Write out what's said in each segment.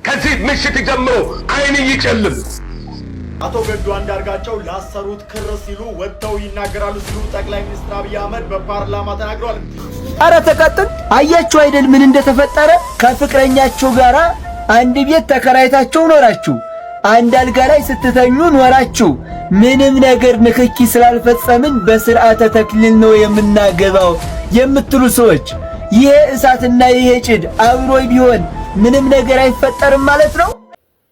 ከዚህ ምሽት ጀምሮ አይን ይጨልም። አቶ ገዱ አንዳርጋቸው ላሰሩት ክር ሲሉ ወጥተው ይናገራሉ ሲሉ ጠቅላይ ሚኒስትር አብይ አህመድ በፓርላማ ተናግረዋል። አረ ተቀጥል አያችሁ አይደል ምን እንደተፈጠረ? ከፍቅረኛችሁ ጋራ አንድ ቤት ተከራይታችሁ ኖራችሁ አንድ አልጋ ላይ ስትተኙ ኖራችሁ ምንም ነገር ንክኪ ስላልፈጸምን በስርዓተ ተክሊል ነው የምናገባው የምትሉ ሰዎች ይሄ እሳትና ይሄ ጭድ አብሮይ ቢሆን ምንም ነገር አይፈጠርም ማለት ነው።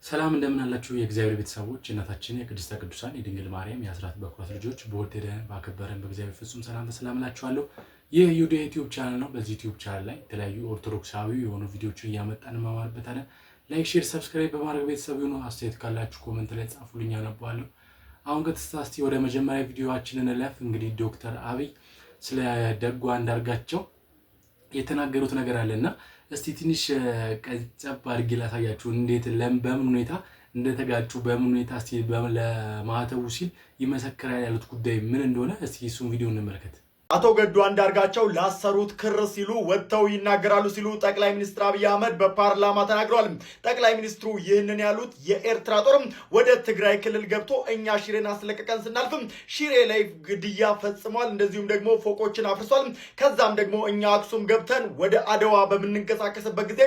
ሰላም እንደምን አላችሁ የእግዚአብሔር ቤተሰቦች እናታችን የቅድስተ ቅዱሳን የድንግል ማርያም የአስራት በኩራት ልጆች በወደደን ባከበረን በእግዚአብሔር ፍጹም ሰላም ተሰላምላችኋለሁ። ይህ ዩቲዩብ ቻናል ነው። በዚህ ዩቲዩብ ቻናል ላይ የተለያዩ ኦርቶዶክሳዊ የሆኑ ቪዲዮዎችን እያመጣን እንማማርበታለን። ላይክ፣ ሼር፣ ሰብስክራይብ በማድረግ ቤተሰብ ይሁኑ። አስተያየት ካላችሁ ኮሜንት ላይ ጻፉልኝ አነባለሁ። አሁን ከተስታስቲ ወደ መጀመሪያ ቪዲዮአችንን እንለፍ። እንግዲህ ዶክተር አብይ ስለ ደጉ አንዳርጋቸው የተናገሩት ነገር አለና እስቲ ትንሽ ቀጨብ አድርጌ ላሳያችሁ። እንዴት በምን ሁኔታ እንደተጋጩ በምን ሁኔታ እስቲ ለማህተቡ ሲል ይመሰክራል ያሉት ጉዳይ ምን እንደሆነ እስቲ እሱን ቪዲዮ እንመልከት። አቶ ገዱ አንዳርጋቸው ላሰሩት ክር ሲሉ ወጥተው ይናገራሉ ሲሉ ጠቅላይ ሚኒስትር አብይ አህመድ በፓርላማ ተናግረዋል። ጠቅላይ ሚኒስትሩ ይህንን ያሉት የኤርትራ ጦርም ወደ ትግራይ ክልል ገብቶ እኛ ሽሬን አስለቀቀን ስናልፍም ሽሬ ላይ ግድያ ፈጽሟል፣ እንደዚሁም ደግሞ ፎቆችን አፍርሷል። ከዛም ደግሞ እኛ አክሱም ገብተን ወደ አድዋ በምንንቀሳቀስበት ጊዜ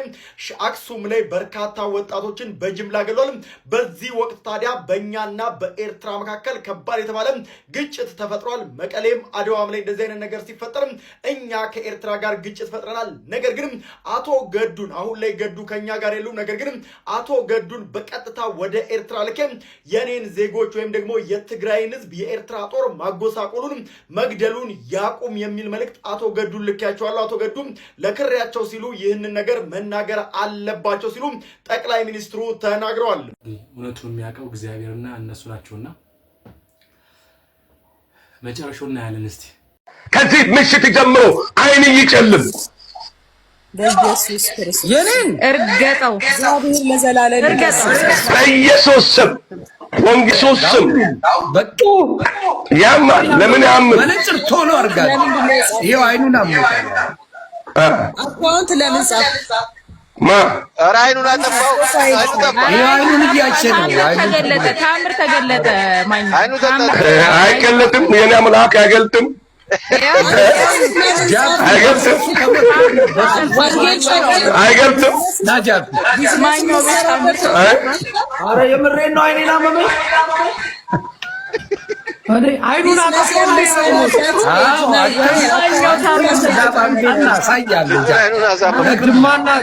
አክሱም ላይ በርካታ ወጣቶችን በጅምላ ገሏል። በዚህ ወቅት ታዲያ በእኛና በኤርትራ መካከል ከባድ የተባለ ግጭት ተፈጥሯል። መቀሌም አድዋም ላይ እንደዚህ ነገር ሲፈጠር እኛ ከኤርትራ ጋር ግጭት ፈጥረናል። ነገር ግን አቶ ገዱን አሁን ላይ ገዱ ከኛ ጋር የሉም። ነገር ግን አቶ ገዱን በቀጥታ ወደ ኤርትራ ልኬ የኔን ዜጎች ወይም ደግሞ የትግራይን ህዝብ የኤርትራ ጦር ማጎሳቆሉን መግደሉን ያቁም የሚል መልእክት አቶ ገዱን ልኬያቸዋለሁ። አቶ ገዱ ለክሬያቸው ሲሉ ይህንን ነገር መናገር አለባቸው ሲሉ ጠቅላይ ሚኒስትሩ ተናግረዋል። እውነቱን የሚያውቀው እግዚአብሔርና እነሱ ናቸውና መጨረሻውን እናያለን። እስቲ ከዚህ ምሽት ጀምሮ አይን ይጨልም። በኢየሱስ ክርስቶስ የኔን እርገጠው እግዚአብሔር ለዘላለም በኢየሱስ ስም ወንጌሶስ ስም በቃ ያማል። ለምን ያማል? መነጽር ቶሎ አርጋል። ይሄው አይኑን አሞታል። አካውንት ለምን ጻፍ ማ አይኑን አጠፋው። አይኑን እያቸ ነው። ተገለጠ፣ ታምር ተገለጠ። ማኝ አይገለጥም። የኔ አምላክ አይገልጥም። አይገልጥም። ናጃብ ማኝ ነው ታምር። አረ የምሬን ነው። አይኔና አመመኝ። አይኑን አጠፋው።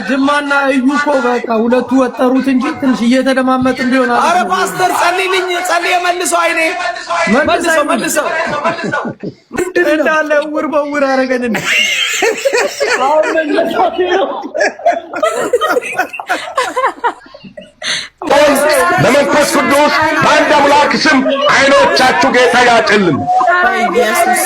ጅማና እዩ እኮ በቃ ሁለቱ ወጠሩት እንጂ ትንሽ እየተደማመጥ እንዲሆን። አረ ፓስተር ጸልይልኝ፣ ጸልይ መልሰው። አይኔ መልሰው እንዳለ ውር በውር አረገን እንዴ! በመንፈስ ቅዱስ በአንድ አምላክ ስም አይኖቻችሁ ጌታ ያጭልም። ኢየሱስ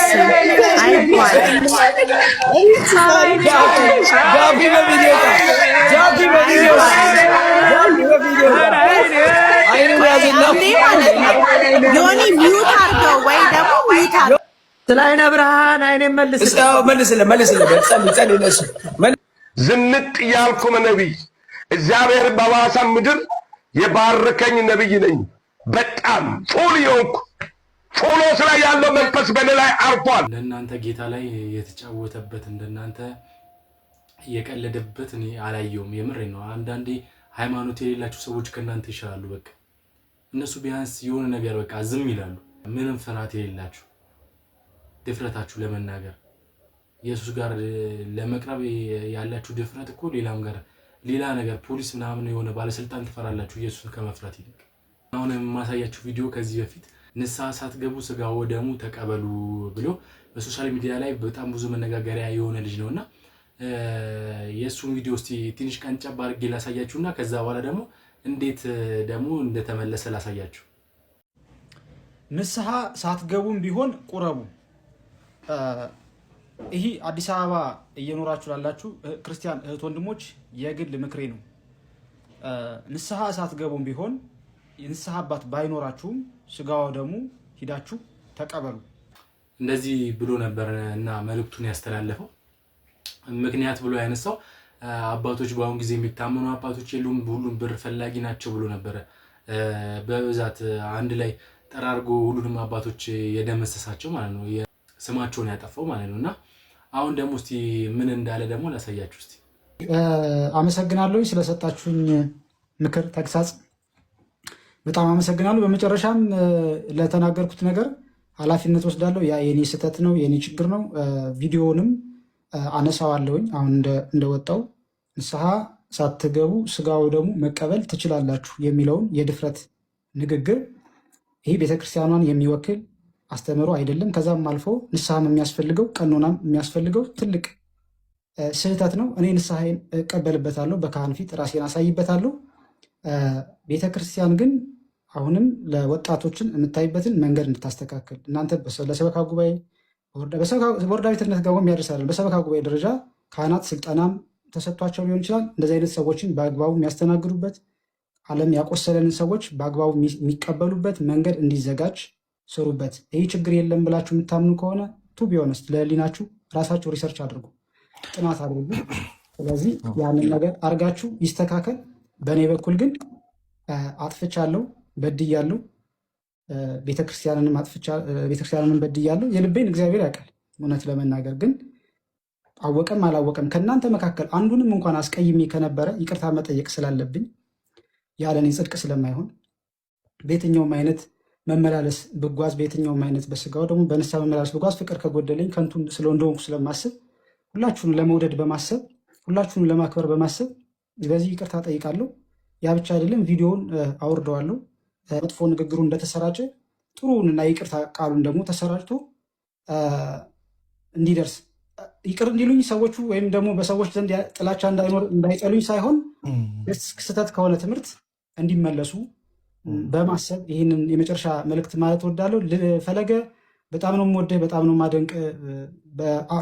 ዮኒ ሚዩት አድርገው ወይ ደግሞ ሚዩት አድርገው። ስለ አይነ ብርሃን አይኔ መልስልህ። ዝንጥ ያልኩ ነቢይ እግዚአብሔር በዋሳ ምድር የባረከኝ ነቢይ ነኝ። በጣም ፉል የሆንኩ ፉሎስ ላይ ያለው መንፈስ በእኔ ላይ አርፏል። ለእናንተ ጌታ ላይ የተጫወተበት እንደናንተ የቀለደበት እኔ አላየውም። የምሬ ነው። አንዳንዴ ሃይማኖት የሌላችሁ ሰዎች ከእናንተ ይሻላሉ። በቃ እነሱ ቢያንስ የሆነ ነገር በቃ ዝም ይላሉ። ምንም ፍርሃት የሌላችሁ ድፍረታችሁ ለመናገር ኢየሱስ ጋር ለመቅረብ ያላችሁ ድፍረት እኮ ሌላ ነገር ፖሊስ ምናምን የሆነ ባለስልጣን ትፈራላችሁ ኢየሱስን ከመፍራት ይልቅ። አሁን የማሳያችሁ ቪዲዮ ከዚህ በፊት ንስሐ ሳትገቡ ስጋው ደሙ ተቀበሉ ብሎ በሶሻል ሚዲያ ላይ በጣም ብዙ መነጋገሪያ የሆነ ልጅ ነውና የሱን ቪዲዮ እስቲ ትንሽ ቀንጨብ አድርጌ ላሳያችሁና ከዛ በኋላ ደግሞ እንዴት ደግሞ እንደተመለሰ ላሳያችሁ። ንስሐ ሳትገቡም ቢሆን ቁረቡ። ይሄ አዲስ አበባ እየኖራችሁ ላላችሁ ክርስቲያን እህት ወንድሞች የግል ምክሬ ነው። ንስሐ ሳትገቡም ቢሆን የንስሐ አባት ባይኖራችሁም ስጋው ደሙ ሂዳችሁ ተቀበሉ። እንደዚህ ብሎ ነበር እና መልእክቱን ያስተላለፈው። ምክንያት ብሎ ያነሳው አባቶች በአሁን ጊዜ የሚታመኑ አባቶች የሉም፣ ሁሉም ብር ፈላጊ ናቸው ብሎ ነበረ። በብዛት አንድ ላይ ጠራርጎ ሁሉንም አባቶች የደመሰሳቸው ማለት ነው፣ ስማቸውን ያጠፋው ማለት ነው። እና አሁን ደግሞ እስቲ ምን እንዳለ ደግሞ ላሳያችሁ እስቲ። አመሰግናለሁ ስለሰጣችሁኝ ምክር፣ ተግሳጽ በጣም አመሰግናለሁ። በመጨረሻም ለተናገርኩት ነገር ኃላፊነት ወስዳለሁ። ያ የኔ ስህተት ነው፣ የኔ ችግር ነው። ቪዲዮውንም አነሳዋለሁኝ። አሁን እንደወጣው ንስሐ ሳትገቡ ስጋው ደግሞ መቀበል ትችላላችሁ የሚለውን የድፍረት ንግግር ይህ ቤተክርስቲያኗን የሚወክል አስተምሮ አይደለም። ከዛም አልፎ ንስሐም የሚያስፈልገው ቀኖናም የሚያስፈልገው ትልቅ ስህተት ነው። እኔ ንስሐዬን እቀበልበታለሁ፣ በካህን ፊት ራሴን አሳይበታለሁ። ቤተክርስቲያን ግን አሁንም ለወጣቶችን የምታይበትን መንገድ እንድታስተካከል እናንተ ለሰበካ ጉባኤ ቦርዳ ቤትነት ጋር የሚያደርሳለን። በሰበካ ጉባኤ ደረጃ ካህናት ስልጠናም ተሰጥቷቸው ሊሆን ይችላል። እንደዚህ አይነት ሰዎችን በአግባቡ የሚያስተናግዱበት ዓለም ያቆሰለንን ሰዎች በአግባቡ የሚቀበሉበት መንገድ እንዲዘጋጅ ስሩበት። ይህ ችግር የለም ብላችሁ የምታምኑ ከሆነ ቱ ቢሆነስት ለህሊናችሁ ራሳችሁ ሪሰርች አድርጉ፣ ጥናት አድርጉ። ስለዚህ ያንን ነገር አድርጋችሁ ይስተካከል። በእኔ በኩል ግን አጥፍቻለሁ፣ በድያለሁ፣ ቤተክርስቲያንንም በድያለሁ። የልቤን እግዚአብሔር ያውቃል። እውነት ለመናገር ግን አወቀም አላወቀም ከእናንተ መካከል አንዱንም እንኳን አስቀይሜ ከነበረ ይቅርታ መጠየቅ ስላለብኝ ያለኔ ጽድቅ ስለማይሆን በየትኛውም አይነት መመላለስ ብጓዝ፣ በየትኛውም አይነት በስጋው ደግሞ በንስሐ መመላለስ ብጓዝ ፍቅር ከጎደለኝ ከንቱ እንደሆንኩ ስለማስብ ሁላችሁን ለመውደድ በማሰብ ሁላችሁን ለማክበር በማሰብ በዚህ ይቅርታ ጠይቃለሁ። ያ ብቻ አይደለም፣ ቪዲዮውን አውርደዋለሁ። መጥፎ ንግግሩ እንደተሰራጨ ጥሩንና ይቅርታ ቃሉን ደግሞ ተሰራጭቶ እንዲደርስ ይቅር እንዲሉኝ ሰዎቹ ወይም ደግሞ በሰዎች ዘንድ ጥላቻ እንዳይኖር እንዳይጠሉኝ ሳይሆን ስህተት ከሆነ ትምህርት እንዲመለሱ በማሰብ ይህንን የመጨረሻ መልእክት ማለት እወዳለሁ። ፈለገ በጣም ነው የምወድህ፣ በጣም ነው የማደንቅ።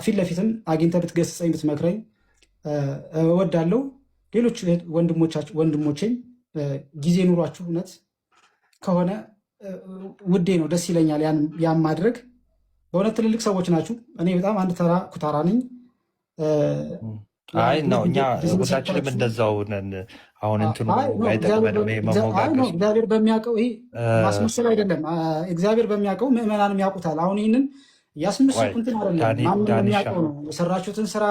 ፊት ለፊትም አግኝተህ ብትገስጸኝ ብትመክረኝ እወዳለሁ። ሌሎች ወንድሞቼም ጊዜ ኑሯችሁ እውነት ከሆነ ውዴ ነው፣ ደስ ይለኛል ያን ማድረግ። በእውነት ትልልቅ ሰዎች ናችሁ። እኔ በጣም አንድ ተራ ኩታራ ነኝ። አይ ነው እኛ ሁላችንም እንደዛው ነን። አሁን እንትኑ አይጠቅመንም መሞጋገስ። እግዚአብሔር በሚያውቀው ይሄ ማስመሰል አይደለም። እግዚአብሔር በሚያውቀው ምዕመናንም ያውቁታል። አሁን ይህንን ያስመስልኩ እንትን አይደለም። ማንም የሚያውቀው ነው የሰራችሁትን ስራ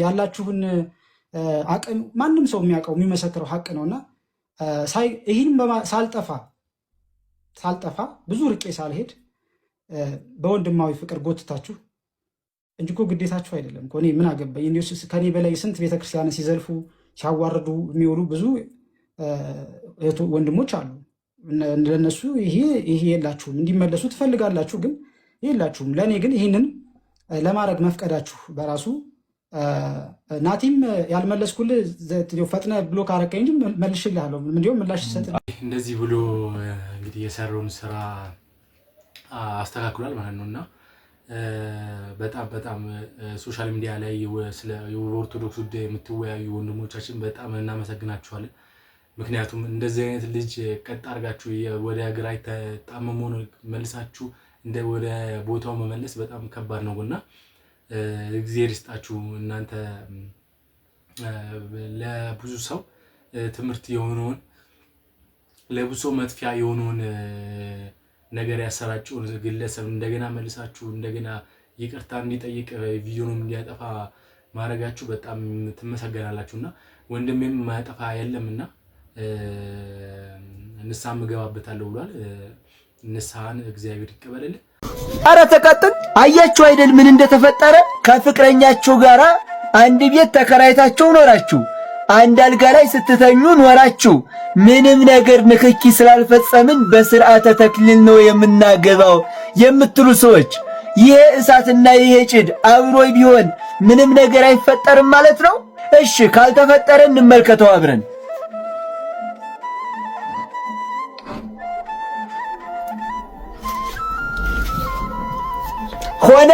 ያላችሁን አቅም ማንም ሰው የሚያውቀው የሚመሰክረው ሀቅ ነውና ይህን ሳልጠፋ ብዙ ርቄ ሳልሄድ በወንድማዊ ፍቅር ጎትታችሁ እንጂ እኮ ግዴታችሁ አይደለም እኮ። እኔ ምን አገባኝ? ከኔ በላይ ስንት ቤተክርስቲያንን ሲዘልፉ ሲያዋርዱ የሚውሉ ብዙ ወንድሞች አሉ። ለነሱ ይሄ የላችሁም፣ እንዲመለሱ ትፈልጋላችሁ፣ ግን የላችሁም። ለእኔ ግን ይህንን ለማድረግ መፍቀዳችሁ በራሱ ናቲም ያልመለስኩልህ ፈጥነ ብሎ ካረቀኝ እንጂ መልሽልሃለሁ። እንዲሁም ምላሽ ሰጥ እንደዚህ ብሎ እንግዲህ የሰራውን ስራ አስተካክሏል ማለት ነው። እና በጣም ሶሻል ሚዲያ ላይ ስለ የኦርቶዶክስ ጉዳይ የምትወያዩ ወንድሞቻችን በጣም እናመሰግናችኋለን። ምክንያቱም እንደዚህ አይነት ልጅ ቀጥ አድርጋችሁ ወደ ግራ ተጣመሞ መልሳችሁ ወደ ቦታው መመለስ በጣም ከባድ ነው እና እግዚአብሔር ይስጣችሁ። እናንተ ለብዙ ሰው ትምህርት የሆነውን ለብዙ ሰው መጥፊያ የሆነውን ነገር ያሰራጨውን ግለሰብ እንደገና መልሳችሁ እንደገና ይቅርታ እንዲጠይቅ ቪዲዮንም እንዲያጠፋ ማድረጋችሁ በጣም ትመሰገናላችሁና ወንድሜም ማያጠፋ የለምና ንስሐ እገባበታለሁ ብሏል። ንስሐን እግዚአብሔር ይቀበልልን። አረ ተቀጥል። አያችሁ አይደል ምን እንደተፈጠረ? ከፍቅረኛችሁ ጋር አንድ ቤት ተከራይታችሁ ኖራችሁ አንድ አልጋ ላይ ስትተኙ ኖራችሁ ምንም ነገር ንክኪ ስላልፈጸምን በስርዓተ ተክሊል ነው የምናገባው የምትሉ ሰዎች ይሄ እሳትና ይሄ ጭድ አብሮ ቢሆን ምንም ነገር አይፈጠርም ማለት ነው? እሺ ካልተፈጠረ እንመልከተው አብረን። ሆነ።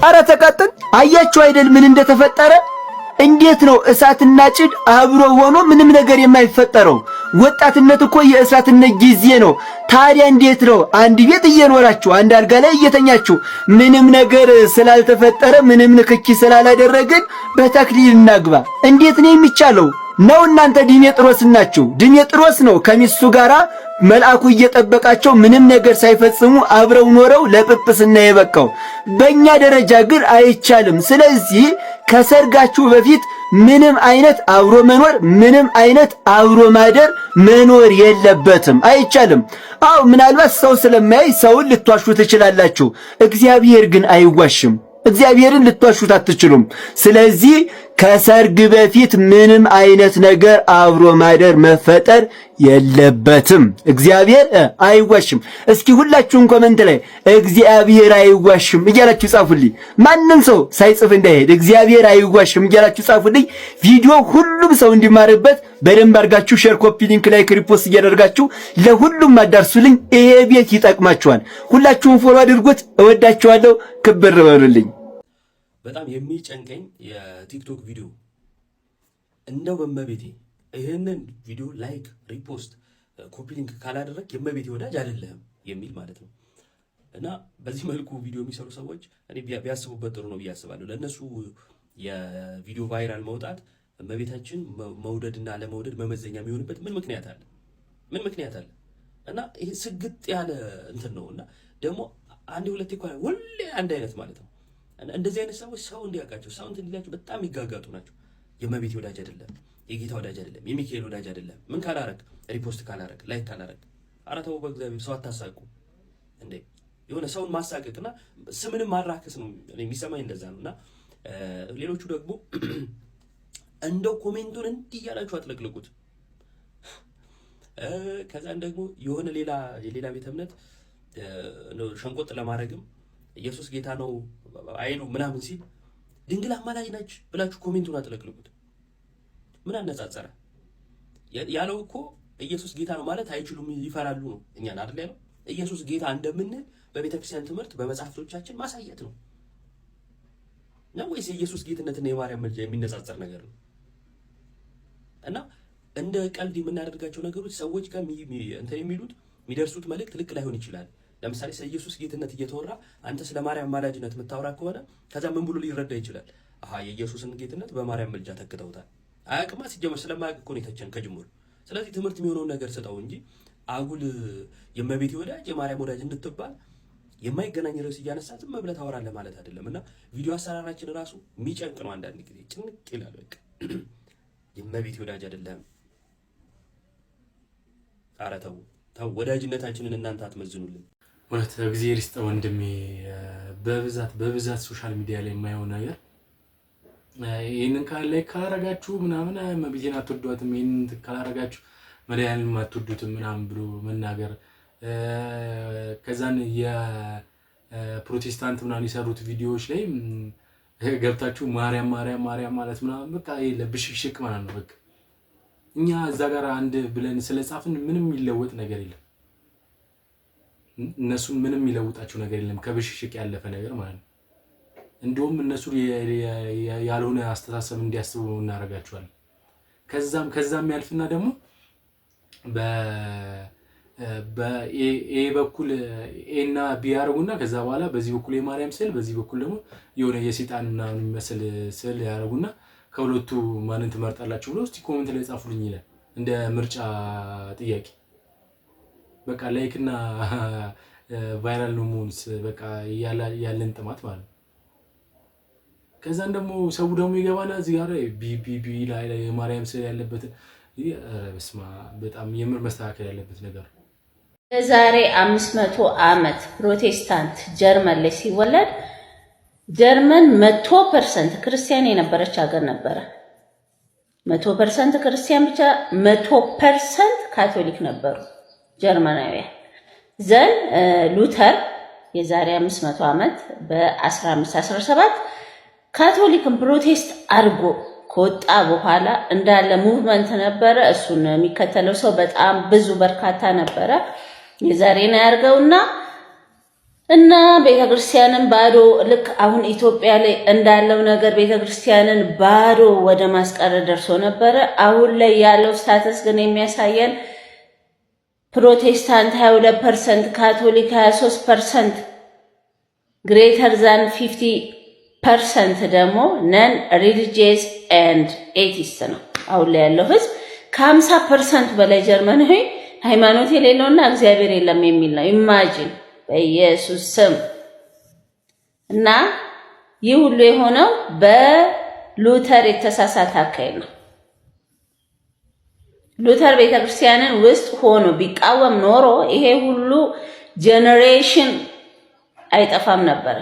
አረ ተቀጥል። አያችሁ አይደል ምን እንደተፈጠረ? እንዴት ነው እሳትና ጭድ አብሮ ሆኖ ምንም ነገር የማይፈጠረው? ወጣትነት እኮ የእሳትነት ጊዜ ነው። ታዲያ እንዴት ነው አንድ ቤት እየኖራችሁ አንድ አልጋ ላይ እየተኛችሁ ምንም ነገር ስላልተፈጠረ ምንም ንክኪ ስላላደረግን በተክሊል እናግባ? እንዴት ነው የሚቻለው? ነው እናንተ ዲሜጥሮስ ናችሁ። ዲሜጥሮስ ነው ከሚስቱ ጋራ መልአኩ እየጠበቃቸው ምንም ነገር ሳይፈጽሙ አብረው ኖረው ለጵጵስና የበቃው። በእኛ ደረጃ ግን አይቻልም። ስለዚህ ከሰርጋችሁ በፊት ምንም አይነት አብሮ መኖር ምንም አይነት አብሮ ማደር መኖር የለበትም፣ አይቻልም። አው ምናልባት ሰው ስለማያይ ሰውን ልትዋሹ ትችላላችሁ። እግዚአብሔር ግን አይዋሽም። እግዚአብሔርን ልትዋሹት አትችሉም። ስለዚህ ከሰርግ በፊት ምንም አይነት ነገር አብሮ ማደር መፈጠር የለበትም። እግዚአብሔር አይዋሽም። እስኪ ሁላችሁም ኮሜንት ላይ እግዚአብሔር አይዋሽም እያላችሁ ጻፉልኝ። ማንም ሰው ሳይጽፍ እንዳይሄድ እግዚአብሔር አይዋሽም እያላችሁ ጻፉልኝ። ቪዲዮ ሁሉም ሰው እንዲማርበት በደንብ አድርጋችሁ ሼር፣ ኮፒ፣ ሊንክ፣ ላይክ፣ ሪፖስት እያደረጋችሁ ለሁሉም አዳርሱልኝ። ይሄ ቤት ይጠቅማችኋል። ሁላችሁም ፎሎ አድርጉት። እወዳችኋለሁ። ክብር በሉልኝ። በጣም የሚጨንቀኝ የቲክቶክ ቪዲዮ እንደው በመቤቴ ይሄንን ቪዲዮ ላይክ፣ ሪፖስት፣ ኮፒ ሊንክ ካላደረግ የመቤቴ ወዳጅ አይደለም የሚል ማለት ነው። እና በዚህ መልኩ ቪዲዮ የሚሰሩ ሰዎች እኔ ቢያስቡበት ጥሩ ነው ብዬ አስባለሁ። ለእነሱ የቪዲዮ ቫይራል መውጣት እመቤታችን መውደድና ለመውደድ መመዘኛ የሚሆንበት ምን ምክንያት አለ? ምን ምክንያት አለ? እና ይሄ ስግጥ ያለ እንትን ነው። እና ደግሞ አንዴ ሁለቴ እኮ ሁሌ አንድ አይነት ማለት ነው። እንደዚህ አይነት ሰዎች ሰው እንዲያውቃቸው ሰው እንትን እንዲላቸው በጣም ይጋጋጡ ናቸው። የመቤቴ ወዳጅ አይደለም፣ የጌታ ወዳጅ አይደለም፣ የሚካኤል ወዳጅ አይደለም። ምን ካላረግ፣ ሪፖስት ካላረግ፣ ላይክ ካላረግ፣ ኧረ ተው በእግዚአብሔር ሰው አታሳቁ እንዴ! የሆነ ሰውን ማሳቀቅና ስምንም ማራከስ ነው የሚሰማኝ፣ እንደዛ ነውና ሌሎቹ ደግሞ እንደው ኮሜንቱን እንዲህ እያላችሁ አጥለቅልቁት። ከዛን ደግሞ የሆነ የሌላ ቤተ እምነት ሸንቆጥ ለማድረግም ኢየሱስ ጌታ ነው አይሉ ምናምን ሲል ድንግል አማላጅ ነች ብላችሁ ኮሜንቱን አጥለቅልቁት። ምን አነጻጸረ? ያለው እኮ ኢየሱስ ጌታ ነው ማለት አይችሉም ይፈራሉ ነው። እኛን አይደል ያለው? ኢየሱስ ጌታ እንደምንል በቤተክርስቲያን ትምህርት በመጽሐፍቶቻችን ማሳየት ነው ነው ወይስ የኢየሱስ ጌትነትና የማርያም መልጃ የሚነጻጸር ነገር ነው? እና እንደ ቀልድ የምናደርጋቸው ነገሮች ሰዎች ጋር እንትን የሚሉት የሚደርሱት መልእክት ልክ ላይሆን ይችላል። ለምሳሌ ስለ ኢየሱስ ጌትነት እየተወራ አንተ ስለ ማርያም ማላጅነት የምታወራ ከሆነ ከዛ ምን ብሎ ሊረዳ ይችላል? አሃ የኢየሱስን ጌትነት በማርያም መልጃ ተክተውታል። አያውቅማ ሲጀመር ስለማያውቅ እኮ ነው የተቸን ከጅምሩ። ስለዚህ ትምህርት የሚሆነውን ነገር ስጠው እንጂ አጉል የመቤቴ ወዳጅ የማርያም ወዳጅ እንድትባል የማይገናኝ ርዕስ እያነሳ ዝም ብለህ ታወራለህ ማለት አይደለም። እና ቪዲዮ አሰራራችን ራሱ የሚጨንቅ ነው። አንዳንድ ጊዜ ጭንቅ ይላል። በቃ የመቤቴ ወዳጅ አይደለም። ኧረ ተው ወዳጅነታችንን እናንተ አትመዝኑልን። እውነት እግዚአብሔር ይስጥ ወንድሜ። በብዛት ሶሻል ሚዲያ ላይ የማየው ነገር ይሄንን ላይ ካላረጋችሁ ምናምን መቤቴን አትወዷትም፣ ይሄንን ካላረጋችሁ መድኃኒዓለም አትወዱትም ምናምን ብሎ መናገር። ከዛን የፕሮቴስታንት ምናምን የሰሩት ቪዲዮዎች ላይ ገብታችሁ ማርያም ማለት ምናምን በቃ ለብሽሽቅ ማለት ነው። በቃ እኛ እዛ ጋር አንድ ብለን ስለጻፍን ምንም የሚለወጥ ነገር የለም። እነሱን ምንም የሚለውጣቸው ነገር የለም ከብሽሽቅ ያለፈ ነገር ማለት ነው። እንደውም እነሱ ያልሆነ አስተሳሰብ እንዲያስቡ እናደርጋቸዋለን። ከዛም ያልፍና ደግሞ በኤ በኩል ኤና ቢ ያደርጉና ከዛ በኋላ በዚህ በኩል የማርያም ስዕል በዚህ በኩል ደግሞ የሆነ የሰይጣን ምናምን የሚመስል ስዕል ያደርጉና ከሁለቱ ማንን ትመርጣላችሁ ብሎ እስቲ ኮሜንት ላይ ጻፉልኝ ይላል እንደ ምርጫ ጥያቄ። በቃ ላይክና ቫይራል ነው መሆንስ በቃ ያለን ጥማት ማለት ነው። ከዛን ደግሞ ሰው ደግሞ ይገባና እዚህ ጋር ቢ ላይ የማርያም ስዕል ያለበት በስማ በጣም የምር መስተካከል ያለበት ነገር። የዛሬ 500 ዓመት ፕሮቴስታንት ጀርመን ላይ ሲወለድ ጀርመን 100% ክርስቲያን የነበረች ሀገር ነበረ። 100% ክርስቲያን ብቻ 100% ካቶሊክ ነበሩ ጀርመናውያን። ዘን ሉተር የዛሬ 500 ዓመት በ1517 ካቶሊክን ፕሮቴስት አድርጎ ከወጣ በኋላ እንዳለ ሙቭመንት ነበረ። እሱን የሚከተለው ሰው በጣም ብዙ በርካታ ነበረ። የዛሬን ያርገውና እና ቤተክርስቲያንን ባዶ ልክ አሁን ኢትዮጵያ ላይ እንዳለው ነገር ቤተክርስቲያንን ባዶ ወደ ማስቀረት ደርሶ ነበረ። አሁን ላይ ያለው ስታተስ ግን የሚያሳየን ፕሮቴስታንት 22%፣ ካቶሊክ 23%፣ ግሬተር ዛን 50% ደግሞ ነን ሪሊጂየስ ኤንድ ኤቲስት ነው። አሁን ላይ ያለው ህዝብ ከ50% በላይ ጀርመናዊ ሃይማኖት የሌለውና እግዚአብሔር የለም የሚል ነው። ኢማጂን በኢየሱስ ስም። እና ይህ ሁሉ የሆነው በሉተር የተሳሳተ አካሄድ ነው። ሉተር ቤተክርስቲያንን ውስጥ ሆኖ ቢቃወም ኖሮ ይሄ ሁሉ ጄኔሬሽን አይጠፋም ነበር።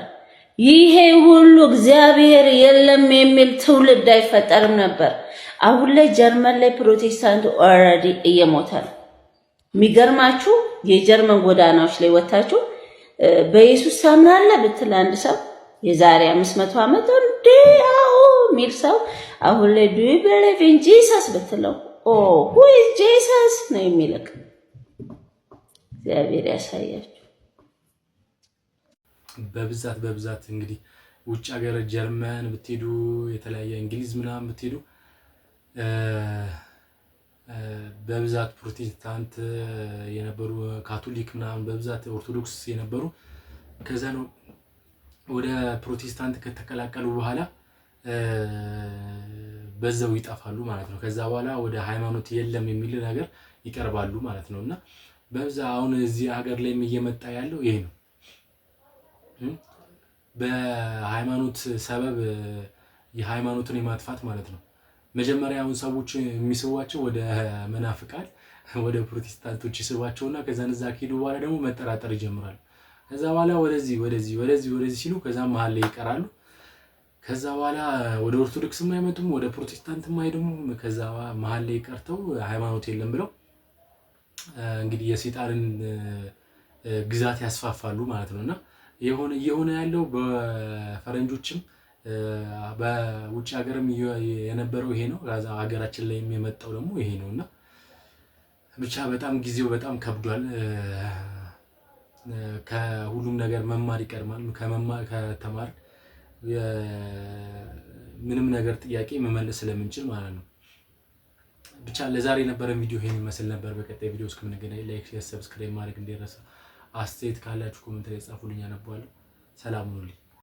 ይሄ ሁሉ እግዚአብሔር የለም የሚል ትውልድ አይፈጠርም ነበር። አሁን ላይ ጀርመን ላይ ፕሮቴስታንቱ ኦልሬዲ እየሞተ ነው። የሚገርማችሁ የጀርመን ጎዳናዎች ላይ ወጣችሁ በኢየሱስ ታምናለህ ብትል አንድ ሰው የዛሬ 500 ዓመት እንዴ አዎ ሚል ሰው አሁን ላይ ዱ ዩ ቢሊቭ ኢን ጂሰስ ብትለው who is Jesus ነው የሚልክ። እግዚአብሔር ያሳያችሁ። በብዛት እንግዲህ ውጭ ሀገር ጀርመን ብትሄዱ የተለያየ እንግሊዝ ምናምን ብትሄዱ በብዛት ፕሮቴስታንት የነበሩ ካቶሊክ ምናምን በብዛት ኦርቶዶክስ የነበሩ ከዛ ነው ወደ ፕሮቴስታንት ከተቀላቀሉ በኋላ በዛው ይጣፋሉ ማለት ነው። ከዛ በኋላ ወደ ሃይማኖት የለም የሚል ነገር ይቀርባሉ ማለት ነውና በዛ አሁን እዚህ ሀገር ላይ እየመጣ ያለው ይሄ ነው። በሃይማኖት ሰበብ የሃይማኖትን የማጥፋት ማለት ነው። መጀመሪያ አሁን ሰዎች የሚስቧቸው ወደ መናፍቃን ወደ ፕሮቴስታንቶች ይስቧቸውና ከዛ እዛ ከሄዱ በኋላ ደግሞ መጠራጠር ይጀምራሉ። ከዛ በኋላ ወደዚህ ሲሉ ከዛ መሃል ላይ ይቀራሉ። ከዛ በኋላ ወደ ኦርቶዶክስም አይመጡም፣ ወደ ፕሮቴስታንትም አይደሙም። ከዛ መሃል ላይ ቀርተው ሃይማኖት የለም ብለው እንግዲህ የሰይጣንን ግዛት ያስፋፋሉ ማለት ነውና የሆነ ያለው በፈረንጆችም በውጭ ሀገርም የነበረው ይሄ ነው። ሀገራችን ላይ የመጣው ደግሞ ይሄ ነውና ብቻ በጣም ጊዜው በጣም ከብዷል። ከሁሉም ነገር መማር ይቀርማል። ከተማር ምንም ነገር ጥያቄ መመለስ ስለምንችል ማለት ነው። ብቻ ለዛሬ የነበረን ቪዲዮ ይሄን ይመስል ነበር። በቀጣይ ቪዲዮ እስከምንገናኝ ላይክ፣ ሼር፣ ሰብስክራይብ ማድረግ እንዳይረሳ። አስተያየት ካላችሁ ኮሜንት ላይ ጻፉልኝ፣ አነባለሁ። ሰላም ሁኑልኝ።